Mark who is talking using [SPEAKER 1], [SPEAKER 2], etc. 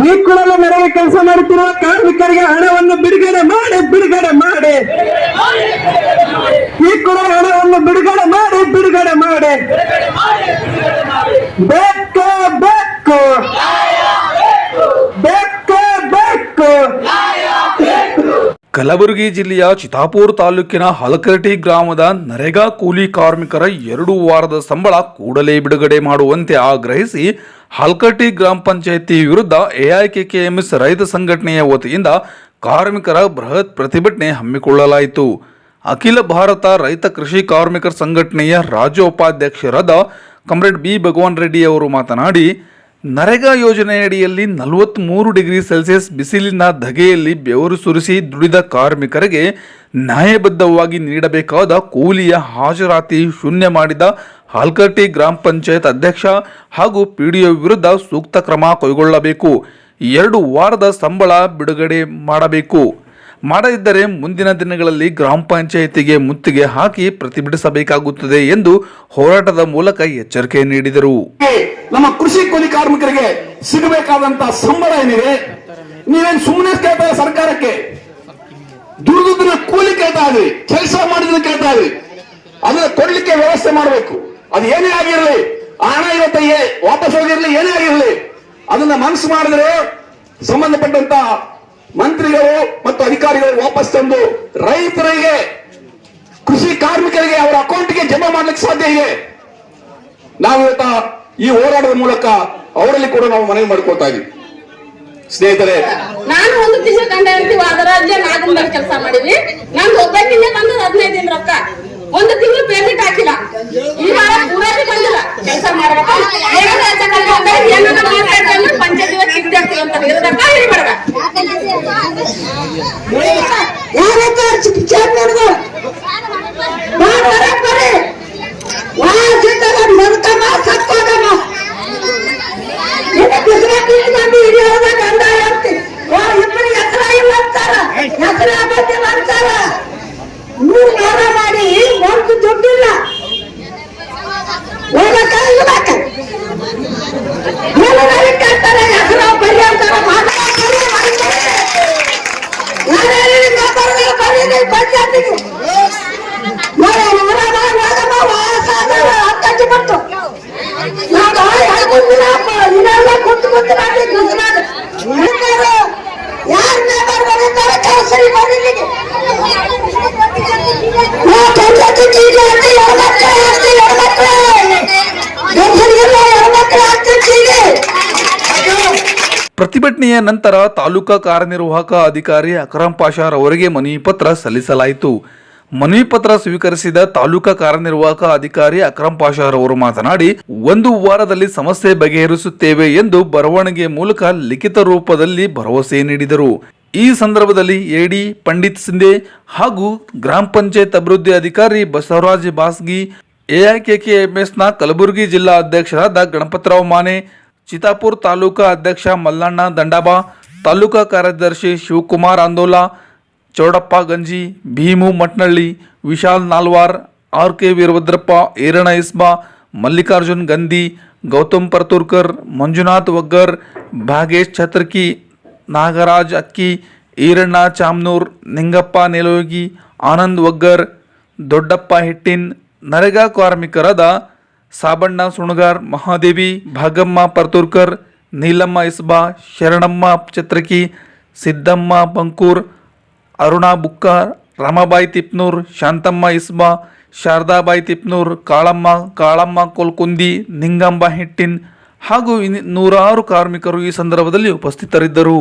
[SPEAKER 1] ಈ ಕುಳಲ ಮೇರೆಗೆ ಕೆಲಸ ಮಾಡುತ್ತಿರುವ ಕಾರ್ಮಿಕರಿಗೆ ಹಣವನ್ನು ಬಿಡುಗಡೆ ಮಾಡಿ ಈ ಕುಳಲ ಹಣವನ್ನು ಬಿಡುಗಡೆ ಮಾಡಿ ಬೇಕು ಬೇಕು ಬೇಕು ಬೇಕು.
[SPEAKER 2] ಕಲಬುರಗಿ ಜಿಲ್ಲೆಯ ಚಿತಾಪುರ ತಾಲೂಕಿನ ಹಲಕರಟಿ ಗ್ರಾಮದ ನರೇಗಾ ಕೂಲಿ ಕಾರ್ಮಿಕರ 2 ವಾರದ ಸಂಬಳ ಕೂಡಲೇ ಬಿಡುಗಡೆ ಮಾಡುವಂತೆ ಆಗ್ರಹಿಸಿ ಹಲಕರಟಿ ಗ್ರಾಮ ಪಂಚಾಯಿತಿ ವಿರುದ್ಧ ಎಐಕೆಕೆಎಂಎಸ್ ರೈತ ಸಂಘಟನೆಯ ವತಿಯಿಂದ ಕಾರ್ಮಿಕರ ಬೃಹತ್ ಪ್ರತಿಭಟನೆ ಹಮ್ಮಿಕೊಳ್ಳಲಾಯಿತು. ಅಖಿಲ ಭಾರತ ರೈತ ಕೃಷಿ ಕಾರ್ಮಿಕರ ಸಂಘಟನೆಯ ರಾಜ್ಯ ಉಪಾಧ್ಯಕ್ಷರಾದ ಕಾಮ್ರೇಡ್ ಬಿ ಭಗವಾನ್ ರೆಡ್ಡಿ ಅವರು ಮಾತನಾಡಿ, ನರೇಗಾ ಯೋಜನೆಯಡಿಯಲ್ಲಿ 43 ಡಿಗ್ರಿ ಸೆಲ್ಸಿಯಸ್ ಬಿಸಿಲಿನ ಧಗೆಯಲ್ಲಿ ಬೆವರು ಸುರಿಸಿ ದುಡಿದ ಕಾರ್ಮಿಕರಿಗೆ ನ್ಯಾಯಬದ್ಧವಾಗಿ ನೀಡಬೇಕಾದ ಕೂಲಿಯ ಹಾಜರಾತಿ ಶೂನ್ಯ ಮಾಡಿದ ಹಲಕರಟಿ ಗ್ರಾಮ ಪಂಚಾಯತ್ ಅಧ್ಯಕ್ಷ ಹಾಗೂ ಪಿಡಿಒ ವಿರುದ್ಧ ಸೂಕ್ತ ಕ್ರಮ ಕೈಗೊಳ್ಳಬೇಕು. 2 ವಾರದ ಸಂಬಳ ಬಿಡುಗಡೆ ಮಾಡದಿದ್ದರೆ ಮುಂದಿನ ದಿನಗಳಲ್ಲಿ ಗ್ರಾಮ ಪಂಚಾಯಿತಿಗೆ ಮುತ್ತಿಗೆ ಹಾಕಿ ಪ್ರತಿಭಟಿಸಬೇಕಾಗುತ್ತದೆ ಎಂದು ಹೋರಾಟದ ಮೂಲಕ ಎಚ್ಚರಿಕೆ ನೀಡಿದರು.
[SPEAKER 3] ನಮ್ಮ ಕೃಷಿ ಕೂಲಿ ಕಾರ್ಮಿಕರಿಗೆ ಸಿಗಬೇಕಾದಂತಹ ಸಂಬಳ ಏನಿದೆ, ನೀವೇನು ಸುಮ್ಮನೆ ಕೇಳ್ತಾ ಸರ್ಕಾರಕ್ಕೆ ದುಡಿದುದನ್ನ ಕೂಲಿ ಕೇಳ್ತಾ ಇದ್ರಿ, ಕೆಲಸ ಮಾಡಿದ್ರೆ ಕೇಳ್ತಾ ಇದ್ರಿ, ಅದನ್ನ ಕೊಡ್ಲಿಕ್ಕೆ ವ್ಯವಸ್ಥೆ ಮಾಡಬೇಕು. ಅದು ಏನೇ ಆಗಿರಲಿ, ಹಣ ಇವತ್ತ ವಾಪಸ್ ಹೋಗಿರ್ಲಿ, ಏನೇ ಆಗಿರಲಿ, ಅದನ್ನ ಮನಸ್ಸು ಮಾಡಿದ್ರೆ ಸಂಬಂಧಪಟ್ಟಂತ ಮಂತ್ರಿಗಳು ಮತ್ತು ಅಧಿಕಾರಿಗಳು ವಾಪಸ್ ತಂದು ರೈತರಿಗೆ, ಕೃಷಿ ಕಾರ್ಮಿಕರಿಗೆ ಅವರ ಅಕೌಂಟ್ಗೆ ಜಮಾ ಮಾಡ್ಲಿಕ್ಕೆ ಸಾಧ್ಯ ಇದೆ. ನಾವಿವತ್ತ ಈ ಹೋರಾಟದ ಮೂಲಕ ಅವರಲ್ಲಿ ಕೂಡ ನಾವು ಮನವಿ ಮಾಡ್ಕೊಳ್ತಾ ಇದೀವಿ. ಸ್ನೇಹಿತರೆ,
[SPEAKER 4] ನಾನು ಒಂದು ತಿಂಗಳು ಗಂಡ ಇರ್ತೀವಿ, ಅದರ ನಾಲ್ಕು ಕೆಲಸ ಮಾಡಿದ್ವಿ. ನಂದು ಒಬ್ಬಾಕಿಂದ ಬಂದದ 15 ದಿನ ರೊಕ್ಕ, ಒಂದು ತಿಂಗಳು ಪೇಮೆಂಟ್ ಹಾಕಿಲ್ಲ. ಈ ವಾರ ಪೂರಾಗಿ ಬಂದಿಲ್ಲ. ಕೆಲಸ ಮಾಡ್ಬೇಕು, ಪಂಚಾಯತ್ ಚಿಂತೆ ಆಗ್ತೀವಿ ಅಂತ ಹೇಳಿದಕ್ಕ ಹೇಳ್ಬೇಡ. ಮಾಡಿ ಒಂದು ದುಡ್ಡಿಲ್ಲ
[SPEAKER 2] ಪ್ರತಿಭಟನೆಯ ನಂತರ ತಾಲೂಕಾ ಕಾರ್ಯನಿರ್ವಾಹಕ ಅಧಿಕಾರಿ ಅಕ್ರಮ್ ಪಾಷಾರ್ ಅವರಿಗೆ ಮನವಿ ಪತ್ರ ಸಲ್ಲಿಸಲಾಯಿತು. ಮನವಿ ಪತ್ರ ಸ್ವೀಕರಿಸಿದ ತಾಲೂಕಾ ಕಾರ್ಯನಿರ್ವಾಹಕ ಅಧಿಕಾರಿ ಅಕ್ರಮ್ ಪಾಷಾರ್ ಅವರು ಮಾತನಾಡಿ, 1 ವಾರದಲ್ಲಿ ಸಮಸ್ಯೆ ಬಗೆಹರಿಸುತ್ತೇವೆ ಎಂದು ಬರವಣಿಗೆ ಮೂಲಕ ಲಿಖಿತ ರೂಪದಲ್ಲಿ ಭರವಸೆ ನೀಡಿದರು. ಈ ಸಂದರ್ಭದಲ್ಲಿ ಎಡಿ ಪಂಡಿತ್ ಸಿಂಧೆ ಹಾಗೂ ಗ್ರಾಮ ಪಂಚಾಯತ್ ಅಭಿವೃದ್ಧಿ ಅಧಿಕಾರಿ ಬಸವರಾಜ್ ಬಾಸ್ಗಿ, ಎಐಕೆಕೆಎಂಎಸ್ನ ಕಲಬುರಗಿ ಜಿಲ್ಲಾ ಅಧ್ಯಕ್ಷರಾದ ಗಣಪತರಾವ್ ಮಾನೆ, ಚಿತಾಪುರ ತಾಲೂಕಾ ಅಧ್ಯಕ್ಷ ಮಲ್ಲಣ್ಣ ದಂಡಾಬಾ, ತಾಲೂಕಾ ಕಾರ್ಯದರ್ಶಿ ಶಿವಕುಮಾರ್ ಆಂದೋಲ, ಚೌಡಪ್ಪ ಗಂಜಿ, ಭೀಮು ಮಟ್ನಳ್ಳಿ, ವಿಶಾಲ್ ನಾಲ್ವಾರ್, ಆರ್.ಕೆ. ವೀರಭದ್ರಪ್ಪ, ಈರಣ್ಣ ಇಸ್ಬಾ, ಮಲ್ಲಿಕಾರ್ಜುನ್ ಗಂದಿ, ಗೌತಮ್ ಪರ್ತೂರ್ಕರ್, ಮಂಜುನಾಥ್ ವಗ್ಗರ್, ಭಾಗೇಶ್ ಛತ್ರಕಿ, ನಾಗರಾಜ್ ಅಕ್ಕಿ, ಈರಣ್ಣ ಚಾಮ್ನೂರ್, ನಿಂಗಪ್ಪ ನೆಲೋಗಿ, ಆನಂದ್ ವಗ್ಗರ್, ದೊಡ್ಡಪ್ಪ ಹಿಟ್ಟಿನ್, ನರೇಗಾ ಕಾರ್ಮಿಕರಾದ ಸಾಬಣ್ಣ ಸುಣಗಾರ್, ಮಹಾದೇವಿ, ಭಾಗಮ್ಮ ಪರ್ತೂರ್ಕರ್, ನೀಲಮ್ಮ ಇಸ್ಬಾ, ಶರಣಮ್ಮ ಛತ್ರಕಿ, ಸಿದ್ದಮ್ಮ ಬಂಕೂರ್, ಅರುಣಾ ಬುಕ್ಕಾರ್, ರಮಾಬಾಯಿ ತಿಪ್ನೂರ್, ಶಾಂತಮ್ಮ ಇಸ್ಬಾ, ಶಾರದಾಬಾಯಿ ತಿಪ್ನೂರ್, ಕಾಳಮ್ಮ ಕೋಲ್ಕುಂದಿ, ನಿಂಗಂಬ ಹಿಟ್ಟಿನ್ ಹಾಗೂ 106 ಕಾರ್ಮಿಕರು ಈ ಸಂದರ್ಭದಲ್ಲಿ ಉಪಸ್ಥಿತರಿದ್ದರು.